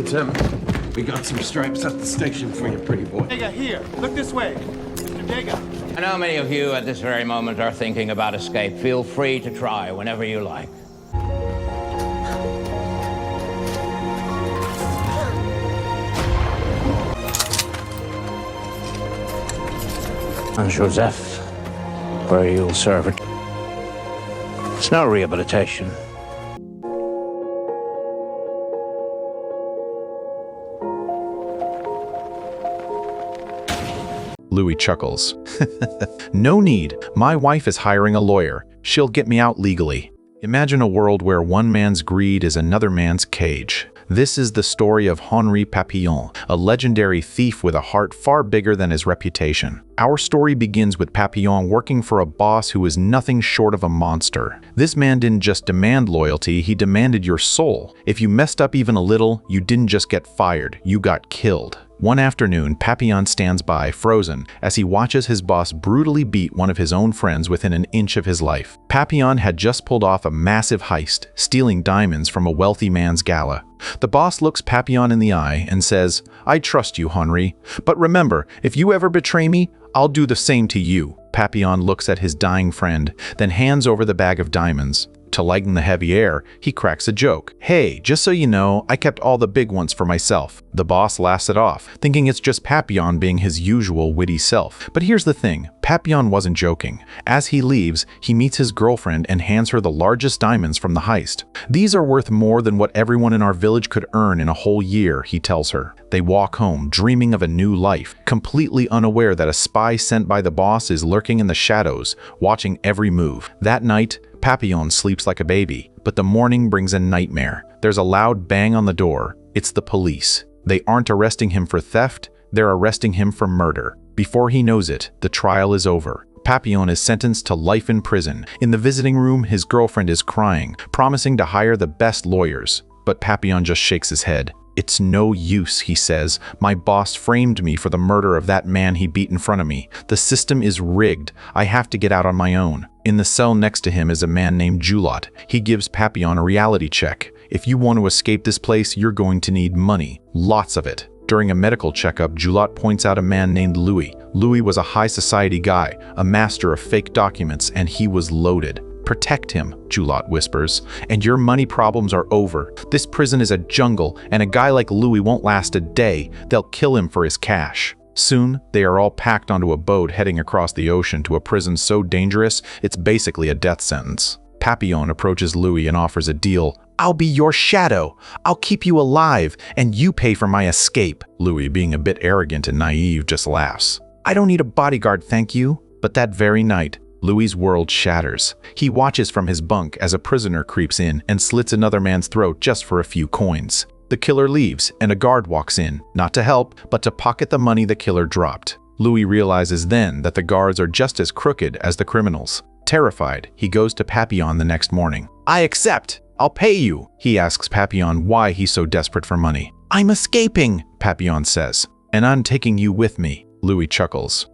We got some stripes at the station for you, pretty boy. Dega, here. Look this way. Mr. Dega. I know many of you at this very moment are thinking about escape. Feel free to try whenever you like. And Joseph, where you'll serve it. It's no rehabilitation. Louis chuckles. No need. My wife is hiring a lawyer. She'll get me out legally. Imagine a world where one man's greed is another man's cage. This is the story of Henri Papillon, a legendary thief with a heart far bigger than his reputation. Our story begins with Papillon working for a boss who is nothing short of a monster. This man didn't just demand loyalty, he demanded your soul. If you messed up even a little, you didn't just get fired, you got killed. One afternoon, Papillon stands by, frozen, as he watches his boss brutally beat one of his own friends within an inch of his life. Papillon had just pulled off a massive heist, stealing diamonds from a wealthy man's gala. The boss looks Papillon in the eye and says, "I trust you, Henri. But remember, if you ever betray me, I'll do the same to you." Papillon looks at his dying friend, then hands over the bag of diamonds. To lighten the heavy air, he cracks a joke. "Hey, just so you know, I kept all the big ones for myself." The boss laughs it off, thinking it's just Papillon being his usual witty self. But here's the thing, Papillon wasn't joking. As he leaves, he meets his girlfriend and hands her the largest diamonds from the heist. "These are worth more than what everyone in our village could earn in a whole year," he tells her. They walk home, dreaming of a new life, completely unaware that a spy sent by the boss is lurking in the shadows, watching every move. That night, Papillon sleeps like a baby, but the morning brings a nightmare. There's a loud bang on the door. It's the police. They aren't arresting him for theft, they're arresting him for murder. Before he knows it, the trial is over. Papillon is sentenced to life in prison. In the visiting room, his girlfriend is crying, promising to hire the best lawyers. But Papillon just shakes his head. "It's no use," he says. "My boss framed me for the murder of that man he beat in front of me. The system is rigged. I have to get out on my own." In the cell next to him is a man named Julot. He gives Papillon a reality check. "If you want to escape this place, you're going to need money. Lots of it." During a medical checkup, Julot points out a man named Louis. Louis was a high society guy, a master of fake documents, and he was loaded. "Protect him," Julot whispers, "and your money problems are over. This prison is a jungle, and a guy like Louis won't last a day. They'll kill him for his cash." Soon, they are all packed onto a boat heading across the ocean to a prison so dangerous, it's basically a death sentence. Papillon approaches Louis and offers a deal. "I'll be your shadow. I'll keep you alive, and you pay for my escape." Louis, being a bit arrogant and naive, just laughs. "I don't need a bodyguard, thank you." But that very night, Louis's world shatters. He watches from his bunk as a prisoner creeps in and slits another man's throat just for a few coins. The killer leaves, and a guard walks in, not to help, but to pocket the money the killer dropped. Louis realizes then that the guards are just as crooked as the criminals. Terrified, he goes to Papillon the next morning. "I accept. I'll pay you." He asks Papillon why he's so desperate for money. "I'm escaping," Papillon says. "And I'm taking you with me." Louis chuckles.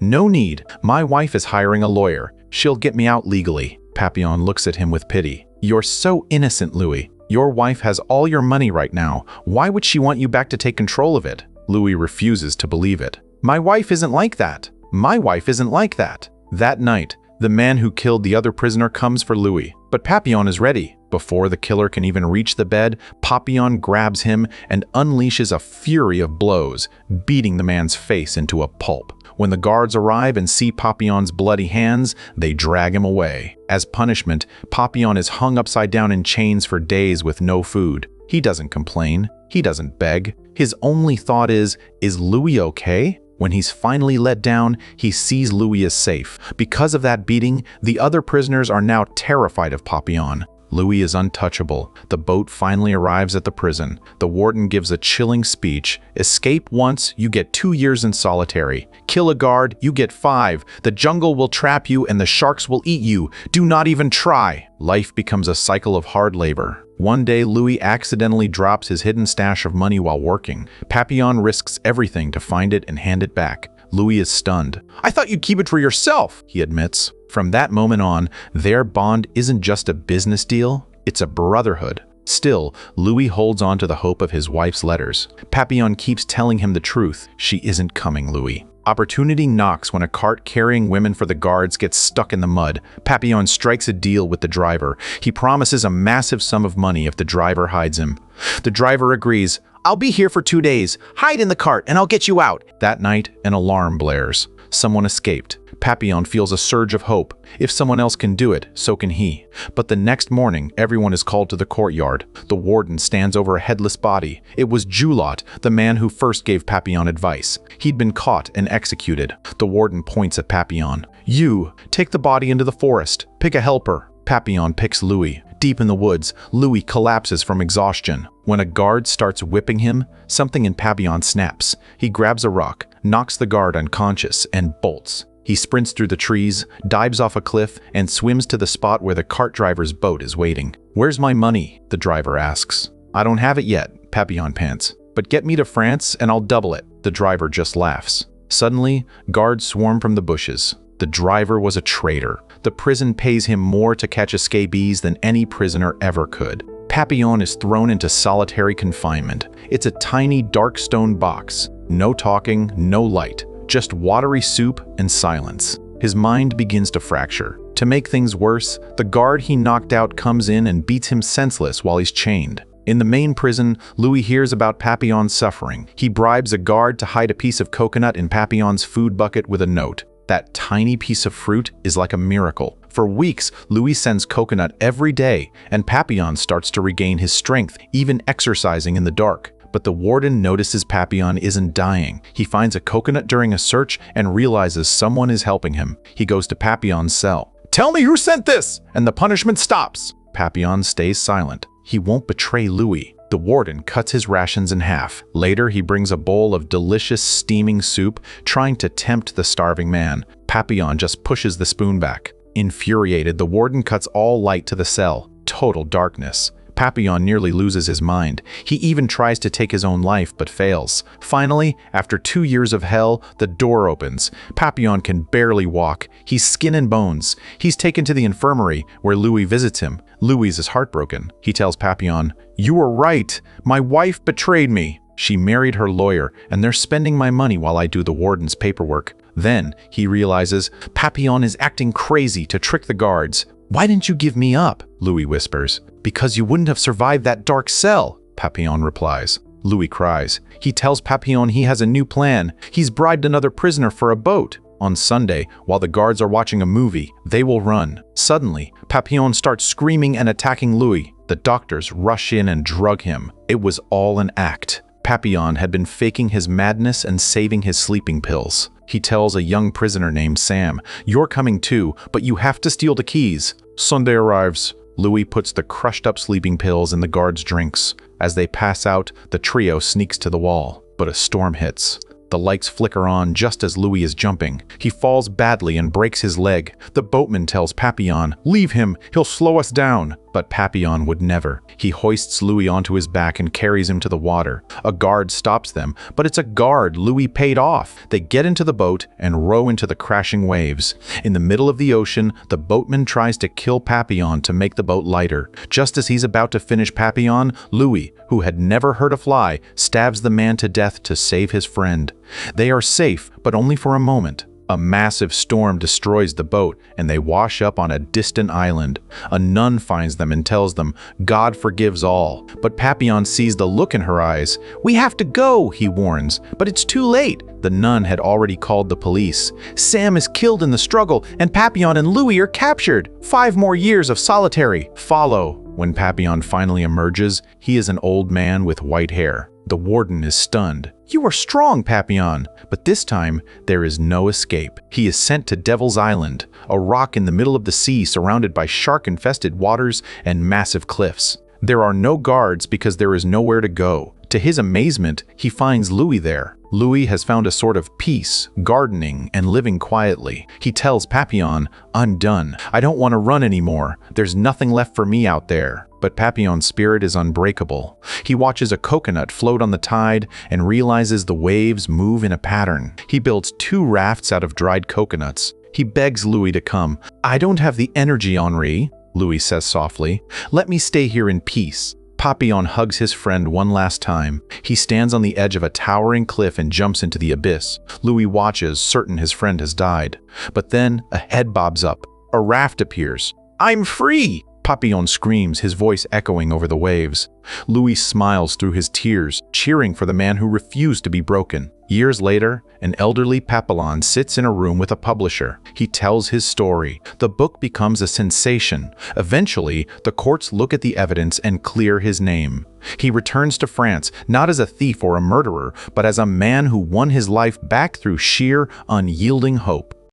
"No need. My wife is hiring a lawyer. She'll get me out legally." Papillon looks at him with pity. "You're so innocent, Louis. Your wife has all your money right now. Why would she want you back to take control of it?" Louis refuses to believe it. "My wife isn't like that. My wife isn't like that." That night, the man who killed the other prisoner comes for Louis, but Papillon is ready. Before the killer can even reach the bed, Papillon grabs him and unleashes a fury of blows, beating the man's face into a pulp. When the guards arrive and see Papillon's bloody hands, they drag him away. As punishment, Papillon is hung upside down in chains for days with no food. He doesn't complain. He doesn't beg. His only thought is Louis okay? When he's finally let down, he sees Louis is safe. Because of that beating, the other prisoners are now terrified of Papillon. Louis is untouchable. The boat finally arrives at the prison. The warden gives a chilling speech. "Escape once, you get 2 years in solitary. Kill a guard, you get 5. The jungle will trap you and the sharks will eat you. Do not even try." Life becomes a cycle of hard labor. One day, Louis accidentally drops his hidden stash of money while working. Papillon risks everything to find it and hand it back. Louis is stunned. "I thought you'd keep it for yourself," he admits. From that moment on, their bond isn't just a business deal, it's a brotherhood. Still, Louis holds on to the hope of his wife's letters. Papillon keeps telling him the truth. She isn't coming, Louis. Opportunity knocks when a cart carrying women for the guards gets stuck in the mud. Papillon strikes a deal with the driver. He promises a massive sum of money if the driver hides him. The driver agrees. "I'll be here for 2 days. Hide in the cart and I'll get you out." That night, an alarm blares. Someone escaped. Papillon feels a surge of hope. If someone else can do it, so can he. But the next morning, everyone is called to the courtyard. The warden stands over a headless body. It was Julot, the man who first gave Papillon advice. He'd been caught and executed. The warden points at Papillon. "You, take the body into the forest. Pick a helper." Papillon picks Louis. Deep in the woods, Louis collapses from exhaustion. When a guard starts whipping him, something in Papillon snaps. He grabs a rock, knocks the guard unconscious, and bolts. He sprints through the trees, dives off a cliff, and swims to the spot where the cart driver's boat is waiting. "Where's my money?" the driver asks. "I don't have it yet," Papillon pants. "But get me to France and I'll double it." The driver just laughs. Suddenly, guards swarm from the bushes. The driver was a traitor. The prison pays him more to catch escapees than any prisoner ever could. Papillon is thrown into solitary confinement. It's a tiny, dark stone box. No talking, no light. Just watery soup and silence. His mind begins to fracture. To make things worse, the guard he knocked out comes in and beats him senseless while he's chained. In the main prison, Louis hears about Papillon's suffering. He bribes a guard to hide a piece of coconut in Papillon's food bucket with a note. That tiny piece of fruit is like a miracle. For weeks, Louis sends coconut every day, and Papillon starts to regain his strength, even exercising in the dark. But the warden notices Papillon isn't dying. He finds a coconut during a search and realizes someone is helping him. He goes to Papillon's cell. "Tell me who sent this!" And the punishment stops. Papillon stays silent. He won't betray Louis. The warden cuts his rations in half. Later, he brings a bowl of delicious steaming soup, trying to tempt the starving man. Papillon just pushes the spoon back. Infuriated, the warden cuts all light to the cell. Total darkness. Papillon nearly loses his mind. He even tries to take his own life, but fails. Finally, after 2 years of hell, the door opens. Papillon can barely walk. He's skin and bones. He's taken to the infirmary, where Louis visits him. Louis is heartbroken. He tells Papillon, "You were right. My wife betrayed me. She married her lawyer, and they're spending my money while I do the warden's paperwork." Then, he realizes Papillon is acting crazy to trick the guards. "Why didn't you give me up?" Louis whispers. "Because you wouldn't have survived that dark cell," Papillon replies. Louis cries. He tells Papillon he has a new plan. He's bribed another prisoner for a boat. On Sunday, while the guards are watching a movie, they will run. Suddenly, Papillon starts screaming and attacking Louis. The doctors rush in and drug him. It was all an act. Papillon had been faking his madness and saving his sleeping pills. He tells a young prisoner named Sam, "You're coming too, but you have to steal the keys." Sunday arrives. Louis puts the crushed-up sleeping pills in the guards' drinks. As they pass out, the trio sneaks to the wall, but a storm hits. The lights flicker on just as Louis is jumping. He falls badly and breaks his leg. The boatman tells Papillon, "Leave him, he'll slow us down." But Papillon would never. He hoists Louis onto his back and carries him to the water. A guard stops them, but it's a guard Louis paid off. They get into the boat and row into the crashing waves. In the middle of the ocean, the boatman tries to kill Papillon to make the boat lighter. Just as he's about to finish Papillon, Louis, who had never hurt a fly, stabs the man to death to save his friend. They are safe, but only for a moment. A massive storm destroys the boat, and they wash up on a distant island. A nun finds them and tells them, "God forgives all." But Papillon sees the look in her eyes. "We have to go," he warns, "but it's too late." The nun had already called the police. Sam is killed in the struggle, and Papillon and Louis are captured. 5 more years of solitary follow. When Papillon finally emerges, he is an old man with white hair. The warden is stunned. "You are strong, Papillon." But this time, there is no escape. He is sent to Devil's Island, a rock in the middle of the sea surrounded by shark-infested waters and massive cliffs. There are no guards because there is nowhere to go. To his amazement, he finds Louis there. Louis has found a sort of peace, gardening, and living quietly. He tells Papillon, "I'm done. I don't want to run anymore. There's nothing left for me out there." But Papillon's spirit is unbreakable. He watches a coconut float on the tide and realizes the waves move in a pattern. He builds 2 rafts out of dried coconuts. He begs Louis to come. "I don't have the energy, Henri," Louis says softly. "Let me stay here in peace." Papillon hugs his friend one last time. He stands on the edge of a towering cliff and jumps into the abyss. Louis watches, certain his friend has died. But then a head bobs up. A raft appears. "I'm free!" Papillon screams, his voice echoing over the waves. Louis smiles through his tears, cheering for the man who refused to be broken. Years later, an elderly Papillon sits in a room with a publisher. He tells his story. The book becomes a sensation. Eventually, the courts look at the evidence and clear his name. He returns to France, not as a thief or a murderer, but as a man who won his life back through sheer, unyielding hope.